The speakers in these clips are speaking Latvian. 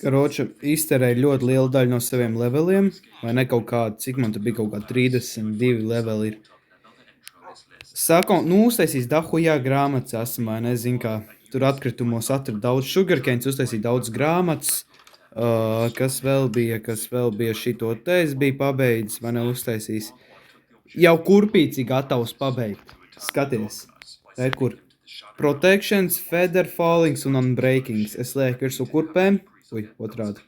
Karoča izterēja ļoti lielu daļu no saviem leveliem, vai ne kaut kādi, cik man tur bija kaut kā 32 leveli ir. Sākam, uztaisīs dahujā grāmatas esam, vai nezinu, kā tur atkritumos atrada daudz sugarcanes, uztaisīja daudz grāmatas, kas vēl bija šito te es biju pabeidzis, vai ne uztaisījis. Jau kurpīci gatavs pabeigt. Skaties, te kur Protections, Feather Fallings un Unbreakings. Es lieku virsū kurpēm. Otrādi.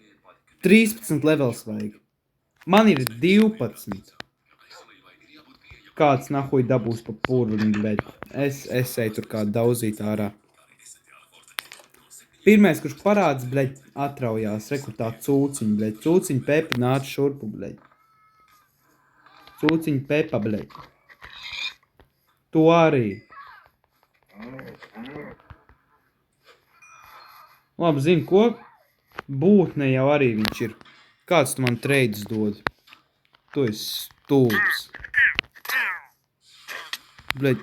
13 levels vajag. Man ir 12. Kāds nahuj dabūs pa purvini, bet es eju tur kā daudzīt ārā. Pirmais, kurš parāds, bļeļ, atraujās. Rekur tā cūciņa, bļeļ. Cūciņa Pepa nāc šurpu, bļeļ. Cūciņa Pepa, bļeļ. Tu arī. Labi, zini, ko? Būtne jau arī viņš ir. Kāds tu man treidus dod? Tu esi stulbs. Bļeļ.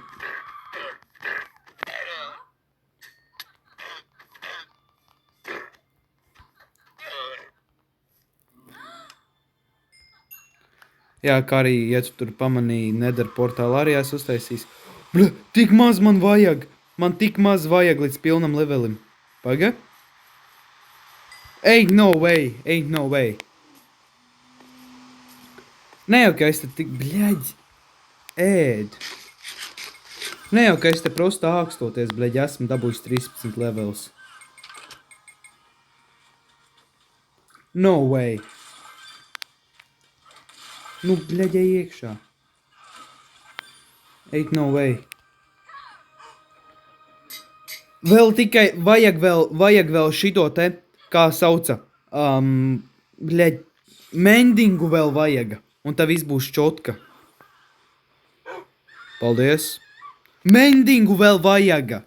Jā, kā arī, ja tu tur pamanīji, Nether portālu arī esi uztaisījis. Bļa, tik maz man vajag! Man tik maz vajag līdz pilnam levelim. Paga? Ain't no way! Ne jau, ka es te tik, bļaģ, ēd. Ne jau, ka es te prosta ākstoties, bļaģ, esmu dabūjis 13 levels. No way! Nu, bļaģ, ej iekšā. Ain't no way. Vēl tikai vajag vēl šito te, kā sauca, bļaģ, mendingu vēl vajag, un tā viss būs čotka. Paldies. Mendingu vēl vajag.